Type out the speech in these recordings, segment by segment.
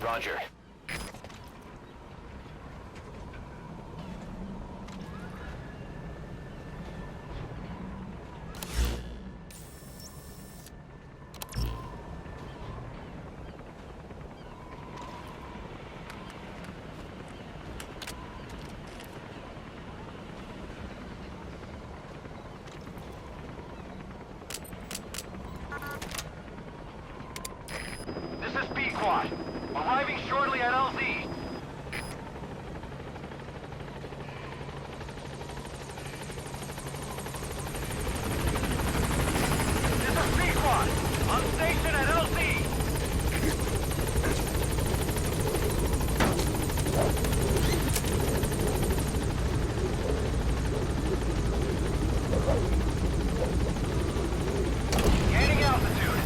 Roger. This is B-Quad. Arriving shortly at LZ. This is B-Quad. On station at LZ. Gaining altitude.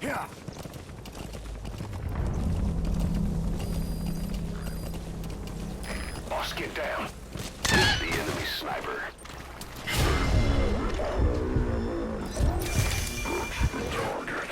Yeah. Boss, get down. It's the enemy sniper. Approach the target.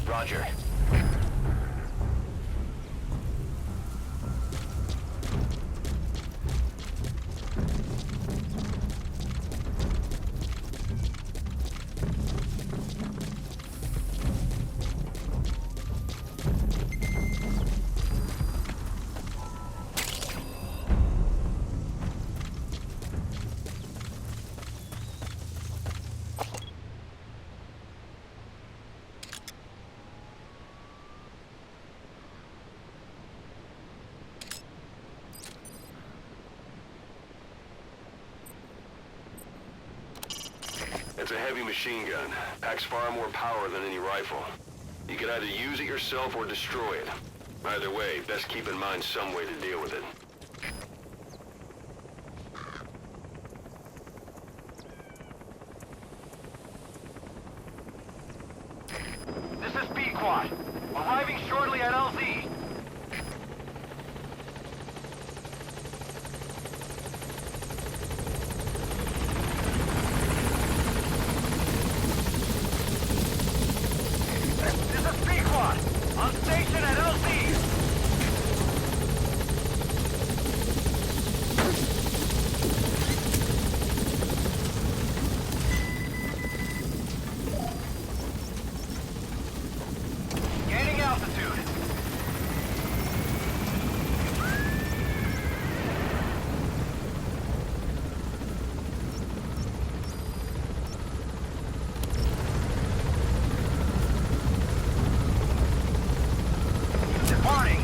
Roger. It's a heavy machine gun. Packs far more power than any rifle. You can either use it yourself or destroy it. Either way, best keep in mind some way to deal with it. This is B-Quad. Arriving shortly at LZ. This is B-Quad. On station at LZ. Gaining altitude. Departing.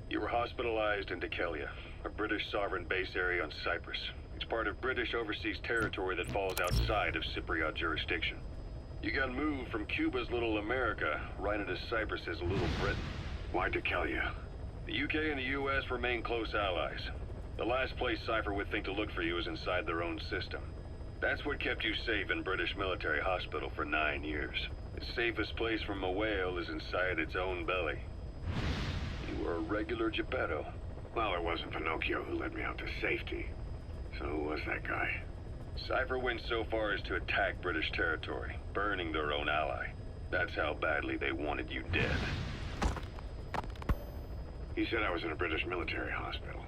You were hospitalized in Dekelia. a British sovereign base area on Cyprus. It's part of British overseas territory that falls outside of Cypriot jurisdiction. You got moved from Cuba's Little America right into Cyprus's Little Britain. Why Decalia? The UK and the US remain close allies. The last place Cypher would think to look for you is inside their own system. That's what kept you safe in British military hospital for 9 years. The safest place from a whale is inside its own belly. You were a regular Geppetto. Well, it wasn't Pinocchio who led me out to safety. So who was that guy? Cypher went so far as to attack British territory, burning their own ally. That's how badly they wanted you dead. He said I was in a British military hospital.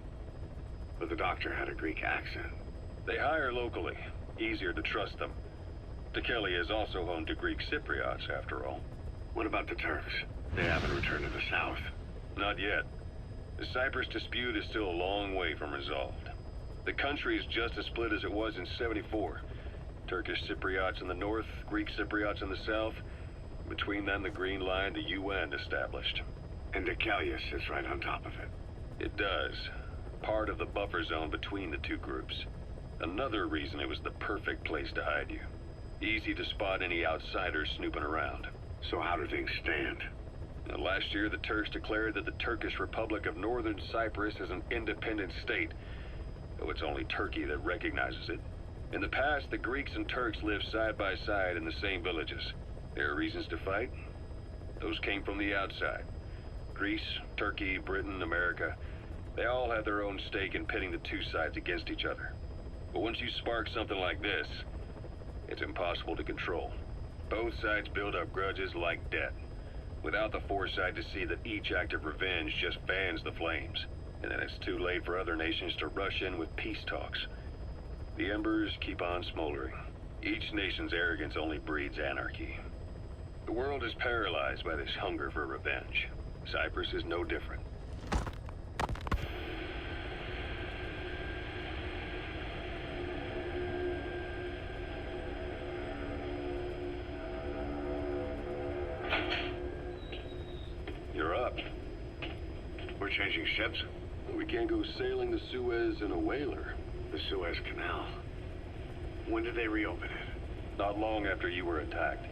But the doctor had a Greek accent. They hire locally. Easier to trust them. Decalia is also home to Greek Cypriots, after all. What about the Turks? They haven't returned to the south. Not yet. The Cyprus dispute is still a long way from resolved. The country is just as split as it was in '74. Turkish Cypriots in the north, Greek Cypriots in the south. Between them, the Green Line, the UN established. And Decalia sits right on top of it. It does. Part of the buffer zone between the two groups. Another reason it was the perfect place to hide you. Easy to spot any outsiders snooping around. So how do things stand? Now, last year, the Turks declared that the Turkish Republic of Northern Cyprus is an independent state, though it's only Turkey that recognizes it. In the past, the Greeks and Turks lived side by side in the same villages. There are reasons to fight. Those came from the outside. Greece, Turkey, Britain, America, they all have their own stake in pitting the two sides against each other. But once you spark something like this, it's impossible to control. Both sides build up grudges like debt, without the foresight to see that each act of revenge just fans the flames. And then it's too late for other nations to rush in with peace talks. The embers keep on smoldering. Each nation's arrogance only breeds anarchy. The world is paralyzed by this hunger for revenge. Cyprus is no different. You're up. We're changing ships? We can't go sailing the Suez in a whaler. The Suez Canal. When did they reopen it? Not long after you were attacked.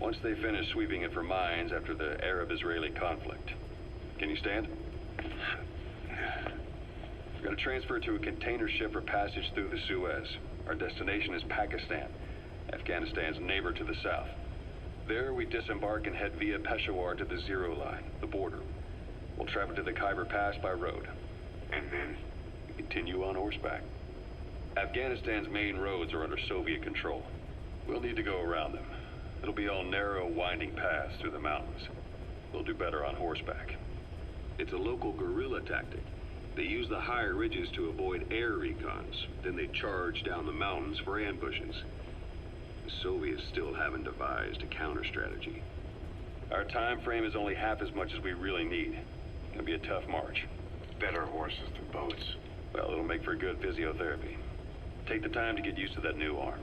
Once they finished sweeping it for mines after the Arab-Israeli conflict. Can you stand? We're going to transfer to a container ship for passage through the Suez. Our destination is Pakistan, Afghanistan's neighbor to the south. There, we disembark and head via Peshawar to the Zero Line, the border. We'll travel to the Khyber Pass by road. And then? We continue on horseback. Afghanistan's main roads are under Soviet control. We'll need to go around them. It'll be all narrow, winding paths through the mountains. We'll do better on horseback. It's a local guerrilla tactic. They use the higher ridges to avoid air recons. Then they charge down the mountains for ambushes. The Soviets still haven't devised a counter strategy. Our time frame is only half as much as we really need. It'll be a tough march. Better horses than boats. Well, it'll make for good physiotherapy. Take the time to get used to that new arm.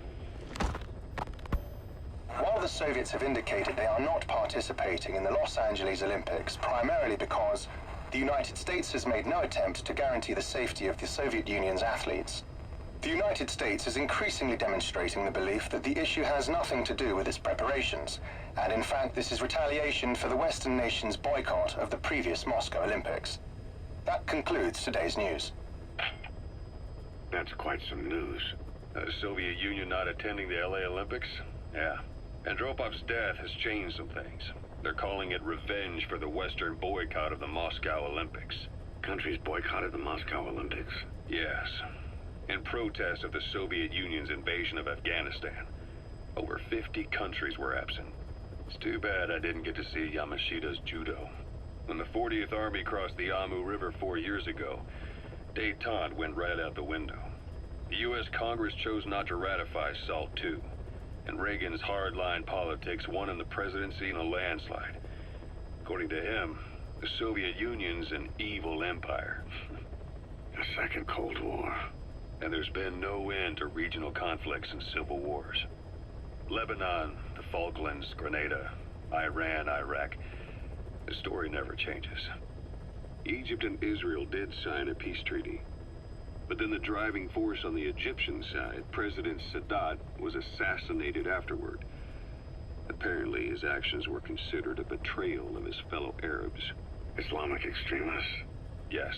While the Soviets have indicated they are not participating in the Los Angeles Olympics, primarily because the United States has made no attempt to guarantee the safety of the Soviet Union's athletes, the United States is increasingly demonstrating the belief that the issue has nothing to do with its preparations, and in fact this is retaliation for the Western nations' boycott of the previous Moscow Olympics. That concludes today's news. That's quite some news. The Soviet Union not attending the LA Olympics? Yeah. Andropov's death has changed some things. They're calling it revenge for the Western boycott of the Moscow Olympics. Countries boycotted the Moscow Olympics? Yes. In protest of the Soviet Union's invasion of Afghanistan. Over 50 countries were absent. It's too bad I didn't get to see Yamashita's judo. When the 40th Army crossed the Amu River 4 years ago, détente went right out the window. The U.S. Congress chose not to ratify SALT II. And Reagan's hardline politics won him the presidency in a landslide. According to him, the Soviet Union's an evil empire. A second Cold War. And there's been no end to regional conflicts and civil wars. Lebanon, the Falklands, Grenada, Iran, Iraq. The story never changes. Egypt and Israel did sign a peace treaty. But then the driving force on the Egyptian side, President Sadat, was assassinated afterward. Apparently, his actions were considered a betrayal of his fellow Arabs. Islamic extremists? Yes,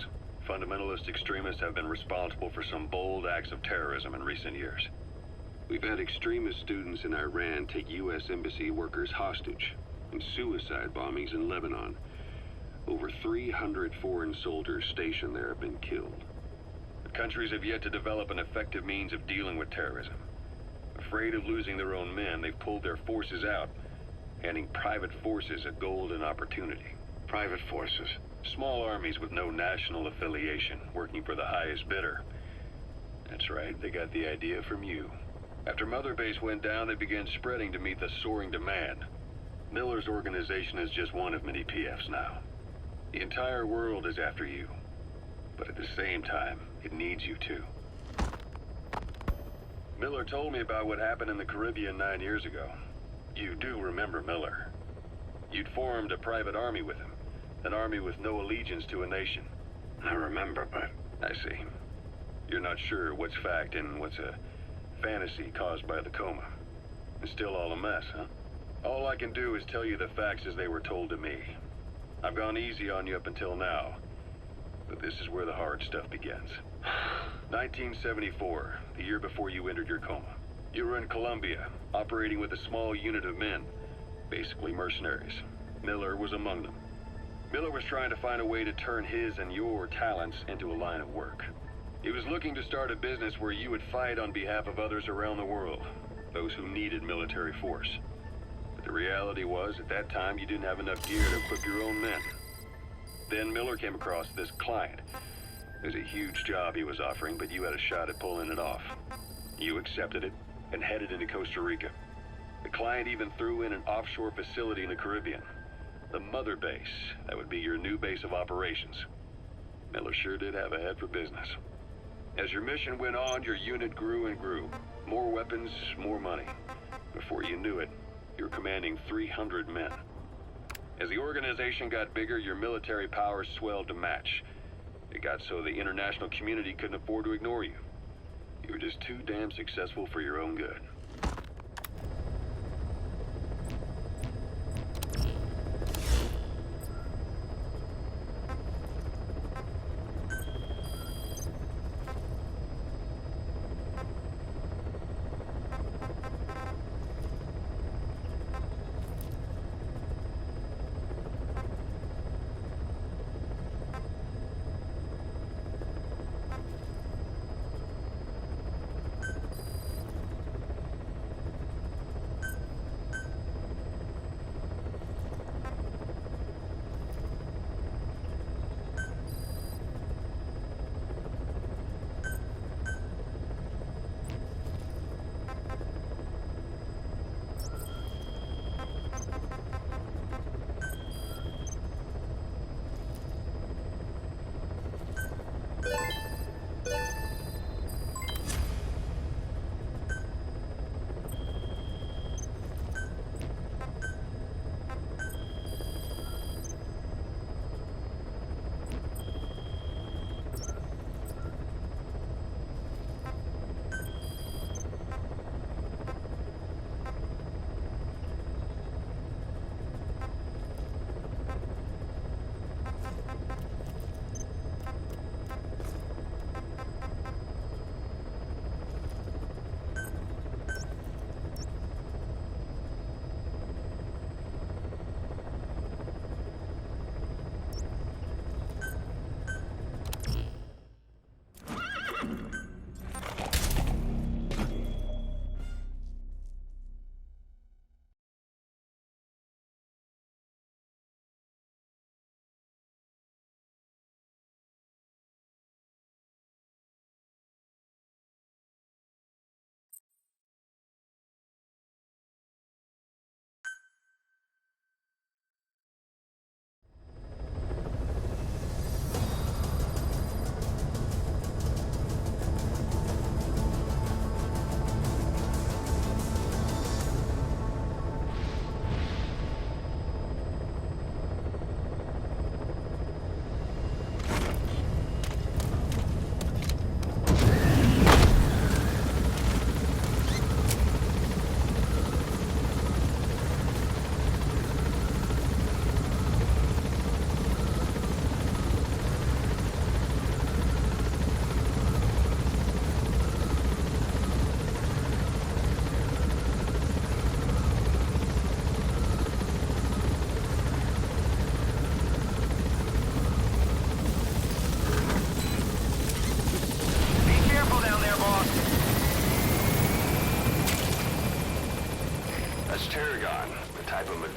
fundamentalist extremists have been responsible for some bold acts of terrorism in recent years. We've had extremist students in Iran take U.S. embassy workers hostage, and suicide bombings in Lebanon. Over 300 foreign soldiers stationed there have been killed. The countries have yet to develop an effective means of dealing with terrorism. Afraid of losing their own men, they've pulled their forces out, handing private forces a golden opportunity. Private forces? Small armies with no national affiliation, working for the highest bidder. That's right, they got the idea from you. After Mother Base went down, they began spreading to meet the soaring demand. Miller's organization is just one of many PFs now. The entire world is after you. But at the same time, it needs you too. Miller told me about what happened in the Caribbean 9 years ago. You do remember Miller. You'd formed a private army with him. An army with no allegiance to a nation. I remember, but... I see. You're not sure what's fact and what's a fantasy caused by the coma. It's still all a mess, huh? All I can do is tell you the facts as they were told to me. I've gone easy on you up until now, but this is where the hard stuff begins. 1974, the year before you entered your coma. You were in Colombia, operating with a small unit of men, basically mercenaries. Miller was among them. Miller was trying to find a way to turn his and your talents into a line of work. He was looking to start a business where you would fight on behalf of others around the world, those who needed military force. But the reality was, at that time, you didn't have enough gear to equip your own men. Then Miller came across this client. It was a huge job he was offering, but you had a shot at pulling it off. You accepted it and headed into Costa Rica. The client even threw in an offshore facility in the Caribbean. The Mother Base, that would be your new base of operations. Miller sure did have a head for business. As your mission went on, your unit grew and grew. More weapons, more money. Before you knew it, you were commanding 300 men. As the organization got bigger, your military powers swelled to match. It got so the international community couldn't afford to ignore you. You were just too damn successful for your own good.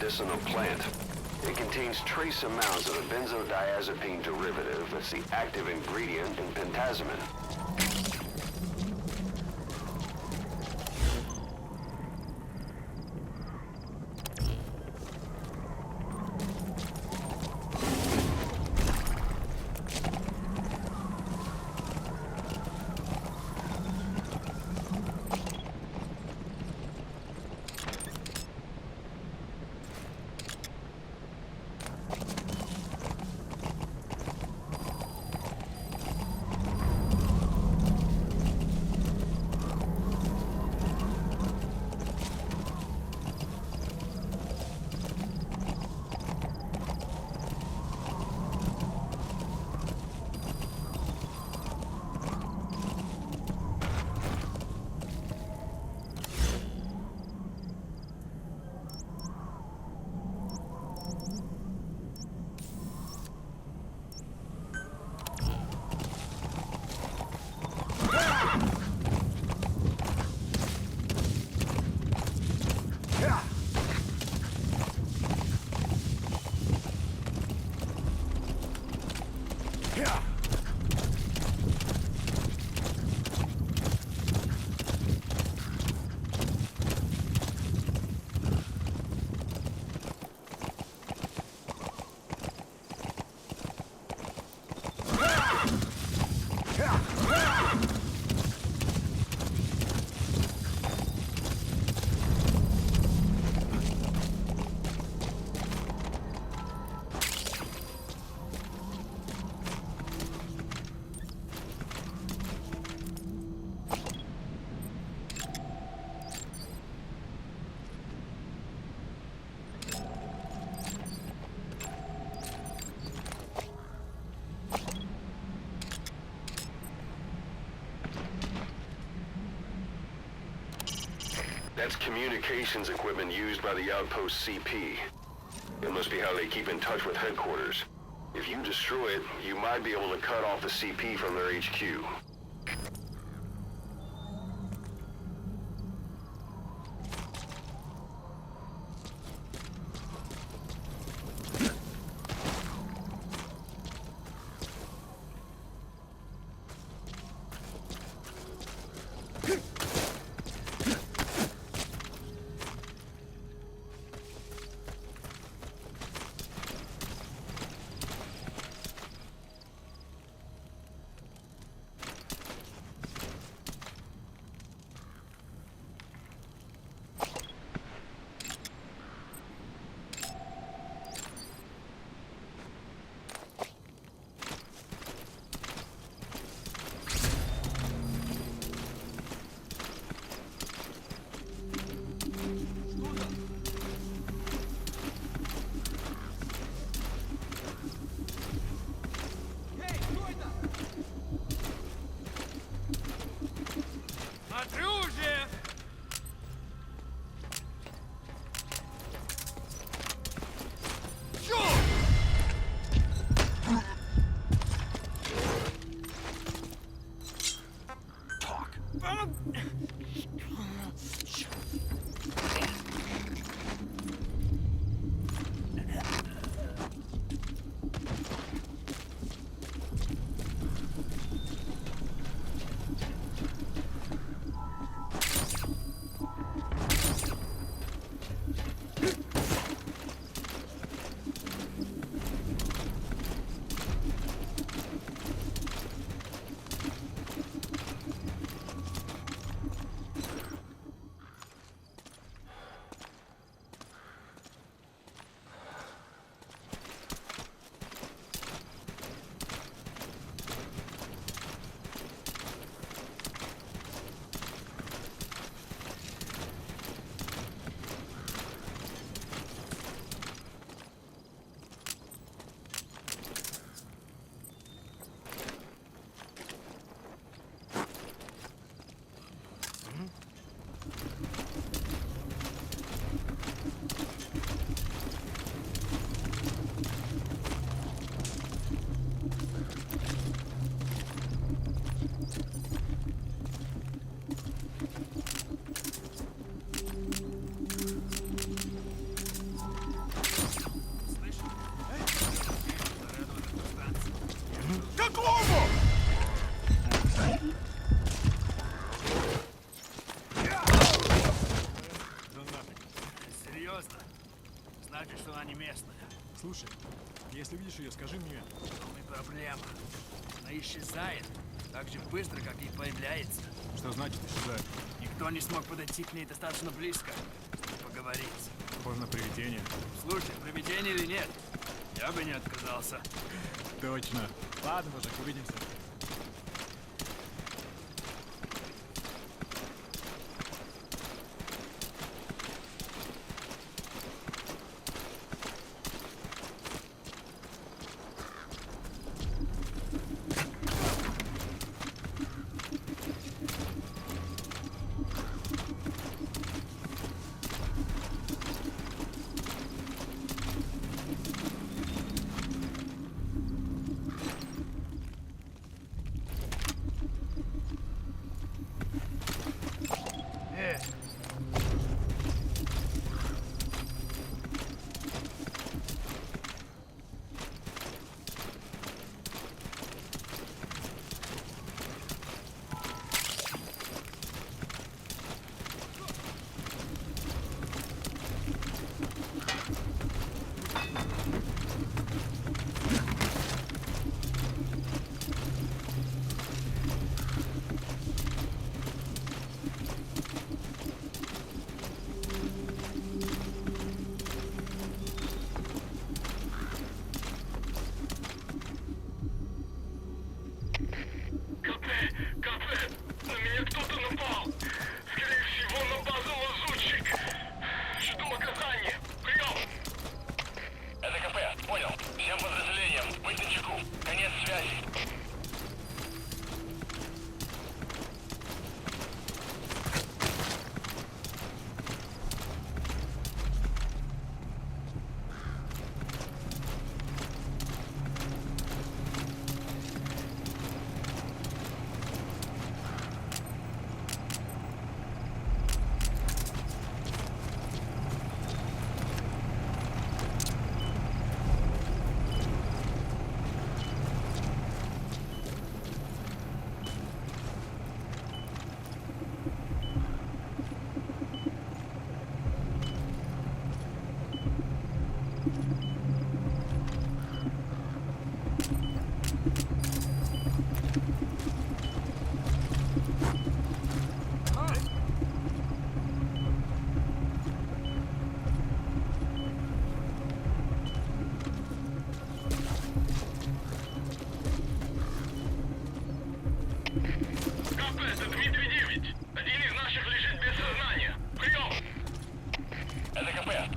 medicinal plant. It contains trace amounts of a benzodiazepine derivative that's the active ingredient in pentazimine. That's communications equipment used by the outpost CP. It must be how they keep in touch with headquarters. If you destroy it, you might be able to cut off the CP from their HQ. Слушай, если видишь ее, скажи мне. В том и проблема. Она исчезает так же быстро, как и появляется. Что значит исчезает? Никто не смог подойти к ней достаточно близко, чтобы поговорить. Похоже на привидение. Слушай, привидение или нет, я бы не отказался. Точно. Ладно, мужик, увидимся. На меня кто-то напал. Скорее всего, на базу лазутчик. Жду оказания. Прием! Это КП. Понял. Всем подразделениям. Быть начеку. Конец связи.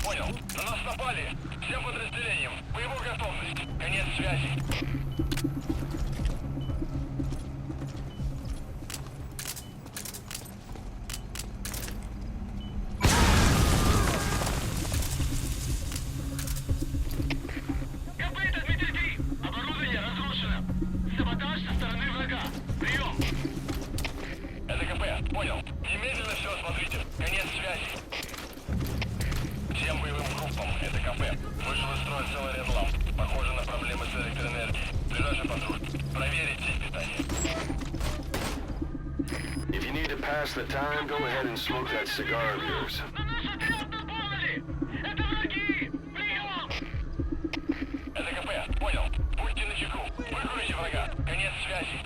Понял. На нас напали. Всем подразделениям. Боевую готовность. Конец связи. КП-3! Оборудование разрушено. Саботаж со стороны врага. Прием. Это КП. Понял. Немедленно все осмотрите. Конец связи. Всем боевым группам, это КП. Вышел из строя целый ряд ламп. Похоже на проблемы с электроэнергией. Ближайший патруль. Проверить сеть питания. If you need to pass the time, go ahead and smoke that cigar of yours. На наш отряд напали! Это враги! Прием! Это КП. Понял. Будьте начеку. Выкурите врага. Конец связи.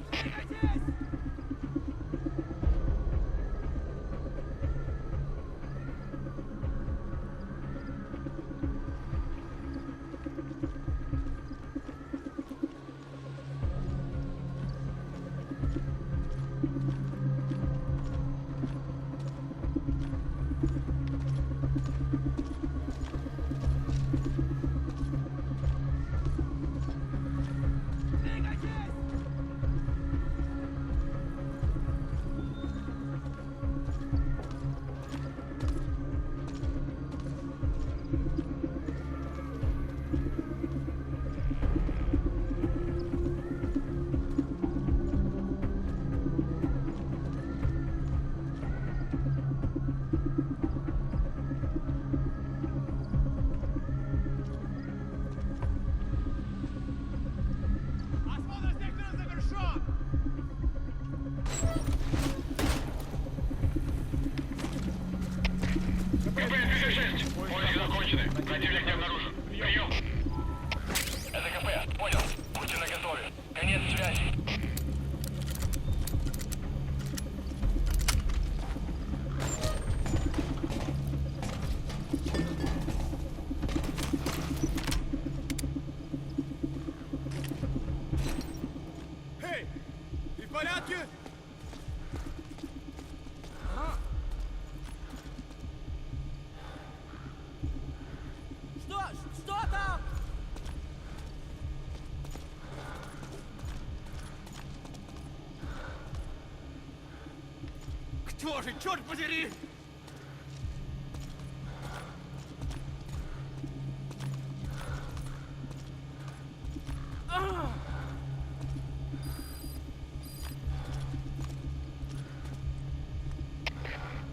тоже, черт подери!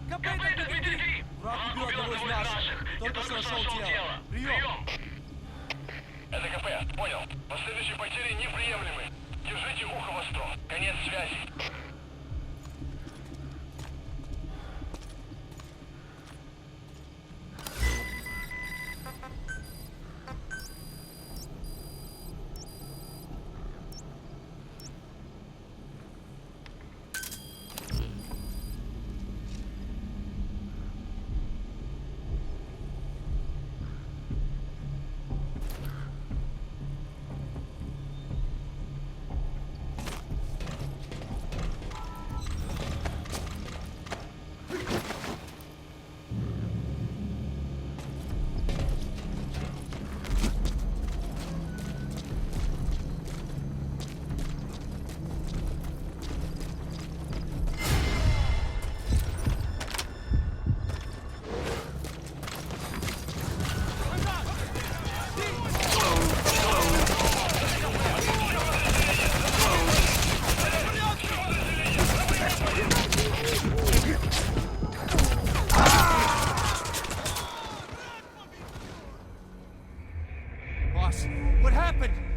КП 33! Враг убил одного из наших. Только что нашел тело. Прием! Это КП, понял. Последующие потери неприемлемы. Держите ухо востро. Конец связи. Boss, what happened?